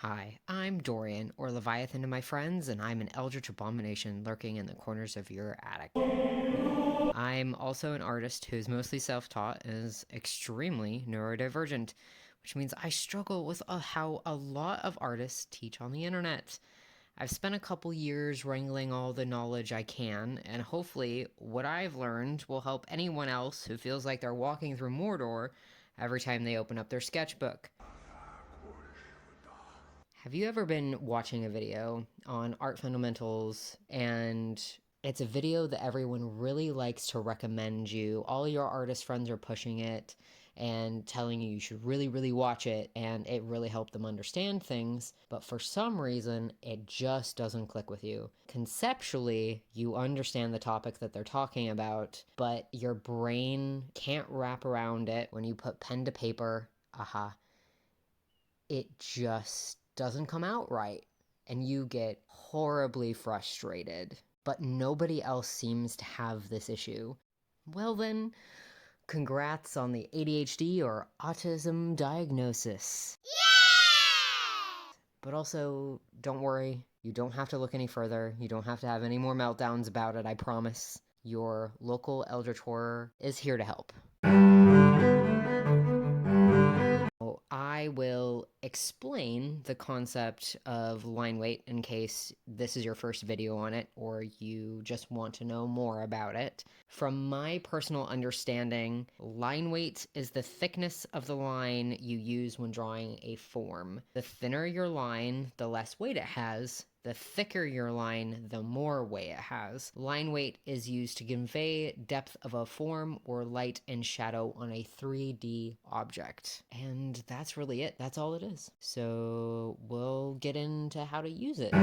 Hi, I'm Dorian, or Leviathan to my friends, and I'm an eldritch abomination lurking in the corners of your attic. I'm also an artist who's mostly self-taught and is extremely neurodivergent, which means I struggle with how a lot of artists teach on the internet. I've spent a couple years wrangling all the knowledge I can, and hopefully what I've learned will help anyone else who feels like they're walking through Mordor every time they open up their sketchbook. Have you ever been watching a video on art fundamentals and it's a video that everyone really likes to recommend you? All your artist friends are pushing it and telling you should really watch it, and it really helped them understand things, but for some reason it just doesn't click with you. Conceptually, you understand the topic that they're talking about, but your brain can't wrap around it when you put pen to paper. It just doesn't come out right, and you get horribly frustrated. But nobody else seems to have this issue. Well then, congrats on the ADHD or autism diagnosis. Yeah! But also, don't worry, you don't have to look any further. You don't have to have any more meltdowns about it, I promise. Your local eldritch horror is here to help. I will explain the concept of line weight in case this is your first video on it or you just want to know more about it. From my personal understanding, line weight is the thickness of the line you use when drawing a form. The thinner your line, the less weight it has. The thicker your line, the more weight it has. Line weight is used to convey depth of a form or light and shadow on a 3D object. And that's really it. That's all it is. So we'll get into how to use it.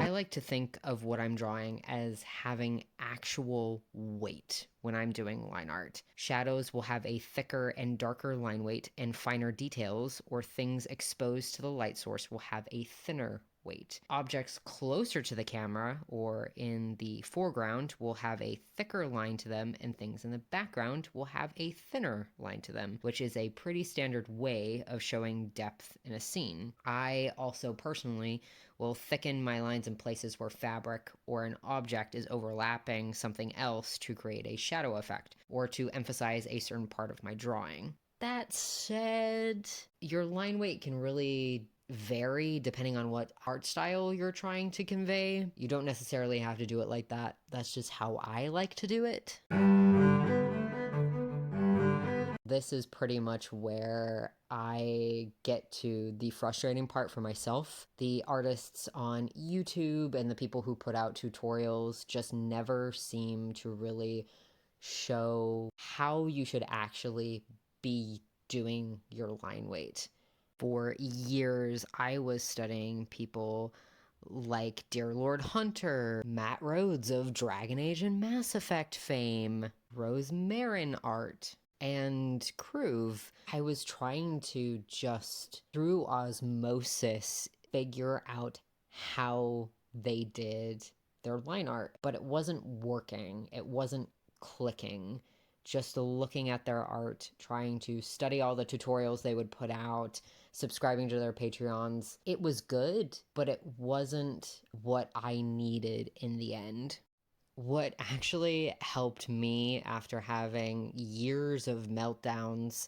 I like to think of what I'm drawing as having actual weight when I'm doing line art. Shadows will have a thicker and darker line weight, and finer details or things exposed to the light source will have a thinner weight. Objects closer to the camera or in the foreground will have a thicker line to them, and things in the background will have a thinner line to them, which is a pretty standard way of showing depth in a scene. I also personally will thicken my lines in places where fabric or an object is overlapping something else to create a shadow effect or to emphasize a certain part of my drawing. That said, your line weight can really vary depending on what art style you're trying to convey. You don't necessarily have to do it like that. That's just how I like to do it. This is pretty much where I get to the frustrating part for myself. The artists on YouTube and the people who put out tutorials just never seem to really show how you should actually be doing your line weight. For years, I was studying people like Dear Lord Hunter, Matt Rhodes of Dragon Age and Mass Effect fame, Rose Marin art, and Groove. I was trying to just, through osmosis, figure out how they did their line art, but it wasn't working. It wasn't clicking. Just looking at their art, trying to study all the tutorials they would put out, subscribing to their Patreons. It was good, but it wasn't what I needed in the end. What actually helped me after having years of meltdowns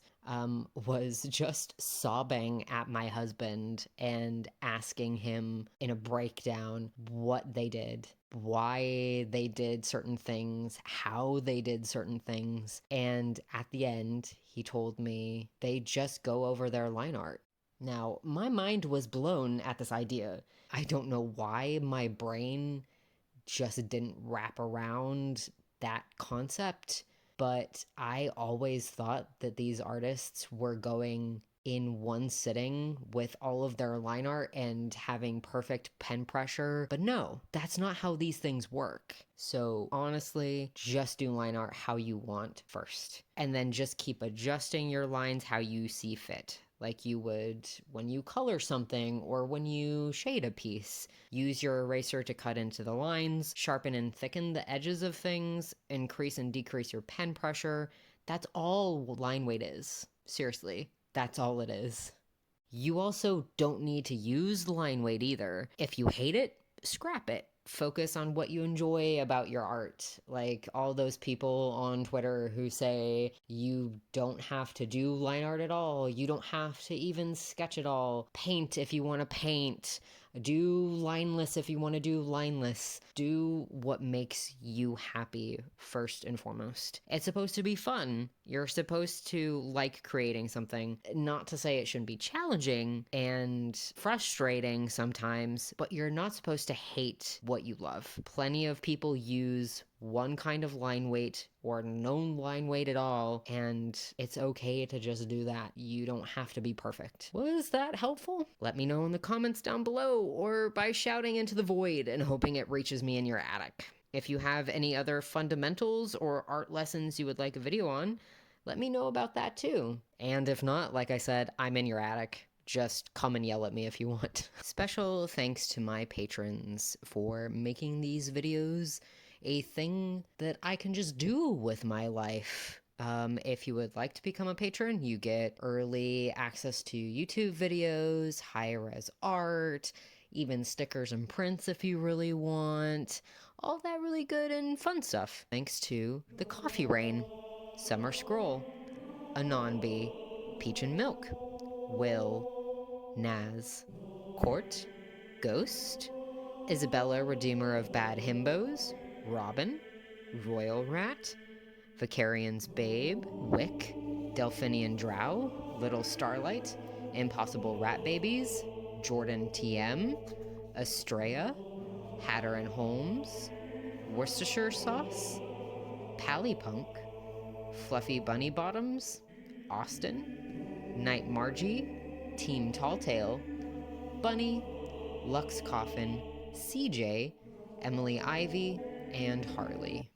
was just sobbing at my husband and asking him in a breakdown what they did, why they did certain things, how they did certain things. And at the end, he told me they just go over their line art. Now, my mind was blown at this idea. I don't know why my brain just didn't wrap around that concept, but I always thought that these artists were going in one sitting with all of their line art and having perfect pen pressure. But no, that's not how these things work. So honestly, just do line art how you want first, and then just keep adjusting your lines how you see fit, like you would when you color something or when you shade a piece. Use your eraser to cut into the lines, sharpen and thicken the edges of things, increase and decrease your pen pressure. That's all line weight is. Seriously, that's all it is. You also don't need to use line weight either. If you hate it, scrap it. Focus on what you enjoy about your art. Like all those people on Twitter who say you don't have to do line art at all, you don't have to even sketch at all. Paint if you want to paint. Do lineless if you want to do lineless. Do what makes you happy first and foremost. It's supposed to be fun. You're supposed to like creating something. Not to say it shouldn't be challenging and frustrating sometimes, but you're not supposed to hate what you love. Plenty of people use one kind of line weight or no line weight at all, and it's okay to just do that. You don't have to be perfect. Was that helpful? Let me know in the comments down below or by shouting into the void and hoping it reaches me in your attic. If you have any other fundamentals or art lessons you would like a video on, let me know about that too. And if not, like I said, I'm in your attic. Just come and yell at me if you want. Special thanks to my patrons for making these videos a thing that I can just do with my life. If you would like to become a patron, you get early access to YouTube videos, high-res art, even stickers and prints if you really want. All that really good and fun stuff. Thanks to the Coffee Rain, Summer Scroll, Anonbee, Peach and Milk, Will, Naz, Court, Ghost, Isabella, Redeemer of Bad Himbos, Robin, Royal Rat, Vicarian's Babe, Wick, Delphinian Drow, Little Starlight, Impossible Rat Babies, Jordan TM, Estrella, Hatter and Holmes, Worcestershire Sauce, Pallypunk, Fluffy Bunny Bottoms, Austin, Night Margie, Team Talltail, Bunny, Lux Coffin, CJ, Emily Ivy, and Harley.